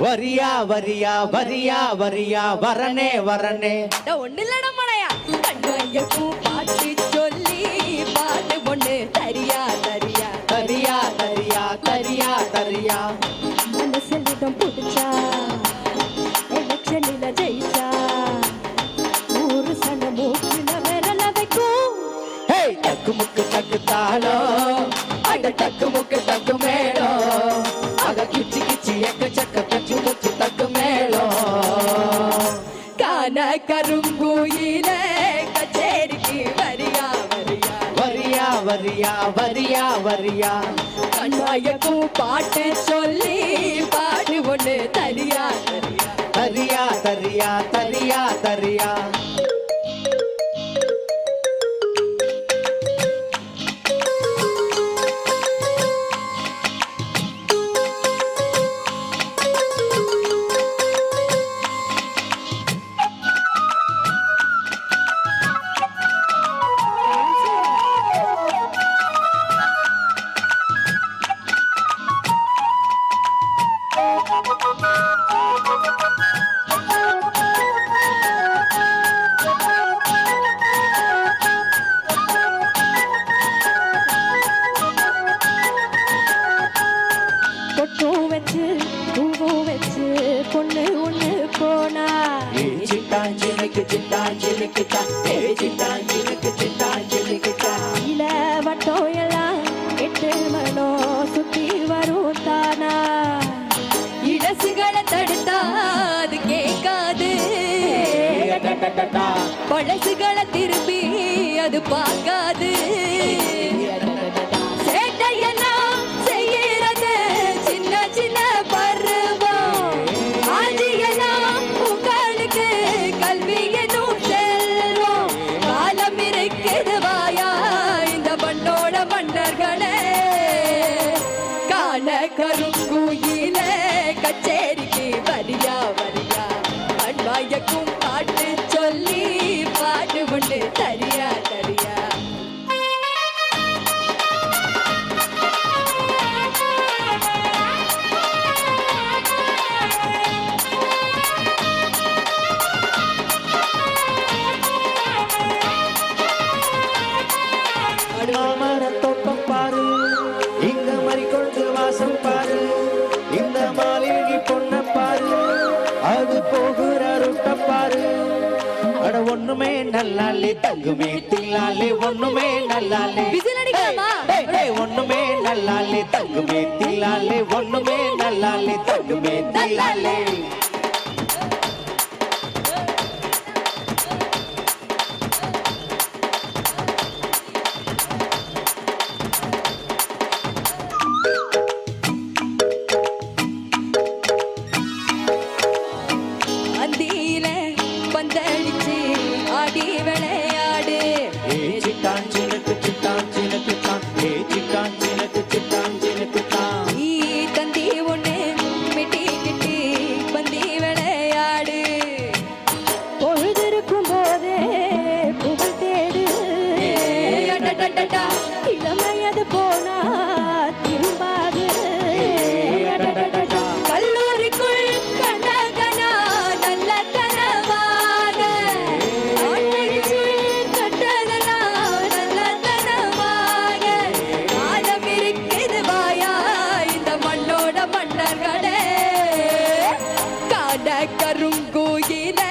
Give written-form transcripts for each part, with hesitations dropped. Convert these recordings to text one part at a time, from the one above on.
வரியா வரியா வரியா வரியா வரனே வரனே ஒண்ணு இல்லடா மழையா கண்ணையக்கும் பாட்டு சொல்லி பாட்டு ஒண்ணு தரியா தரியா தரியா தரியா தரியா தரியா மனசிலிடம் பிடிச்சா எலெக்ஷனில் ஜெயிச்சா ஊரு சன மூக்கில விரல வைக்கும் ஹே தக்கு முக்கு தக்கு தாளோ அட தக்கு முக்கு தக்கு மேளோ அத கிச்சி கிச்சி எக்க சக்க தச்சு முச்சு தக்கு மேளோ கான கருங்குயில கச்சேரிக்கு வரியா வரியா வரியா வரியா வரியா வரியா கண்வாயக்கும் பாட்டு சொல்லி பாடு ஒண்ணு தரியா தரியா தரியா தரியா தரியா தரியா பொட்டும் வச்சு பூவும் வச்சு பொண்ணு ஒண்ணு போனா சிட்டாஞ்சினுக்கு சிட்டாஞ்சினுக்கு சிட்டாஞ்சினுக்கு சிட்டாஞ்சினுக்கு இல வட்டம் எல்லாம் 8 மணோ சுத்தி வரும் தானா இலசுகளை தடுத்தா அது கேட்காது பழசுகளை திரும்பி அது பார்க்காது சேட்டையெல்லாம் செய்யறது சின்ன சின்ன பருவம் ஆஜியெல்லாம் உங்களுக்கு கல்வி எனும் செல்வம் காலம் இருக்குது வாயா இந்த மண்ணோட மன்னர்களே காண கருங்குயில கச்சேரிக்கு வரியா வரியா அன்பாயக்கும் பாட்டு சொல்லி பாட்டு ஒன்று தரியா தரியா தோட்டம் பாரு இங்க மறிக்கொண்டு வாசம் பாரு இந்த மாளிகை பொண்ண பாரு அது போகிற ரொட்ட பாரு அட ஒண்ணுமே நல்லாலே தங்குமே தில்லாலே ஒண்ணுமே நல்லாலே ஒண்ணுமே நல்லாலே தங்குமே தில்லாலே ஒண்ணுமே நல்லாலே தங்குமே தில்லாலே அந்தியில பந்தடிச்சு ஆடி விளையாடு சிட்டாஞ்சினுக்கு சிட்டாஞ்சினுக்கு தான் சிட்டாஞ்சினுக்கு சிட்டாஞ்சினுக்கு தான் ஈ தந்தி ஒண்ணு மெட்டிக்கிட்டு பந்தி விளையாடு பொழுதிருக்கும் போதே புகழ் தேடு இளமையது போனா திரும்பாது கல்லூரிக்குள் கண்டகனா நல்ல கனவாக கட்டதனா நல்ல கனவாக காலம் இருக்குது வாயா இந்த மண்ணோட மன்னர்களே காண கருங்கோயில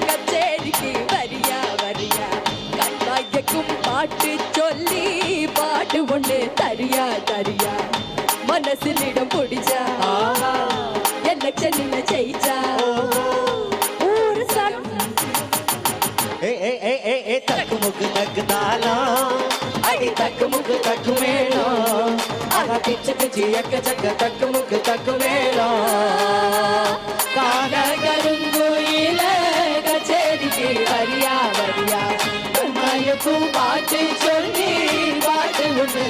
கச்சேரிக்கு வரியா வரியா கண்வாயக்கும் பாட்டு சொல்லி பாட்டு ஒண்ணு தரியா தரியா மனசிலிடம் பிடிச்சா எலெக்ஷன்ல ஜெயிச்சா ஊரு சனம் தக்கு முக்கு தக்கு தாளம் அடி தக்கு முக்கு தக்கு மேளம் ஆஹா கிச்சு கிச்சு எக்க சக்க தக்கு முக்கு தக்கு மேளம் காண கருங்குயில கச்சேரிக்கு வரியா வரியா மயக்கும் பாட்டு சொல்லி பாட்டு ஒன்று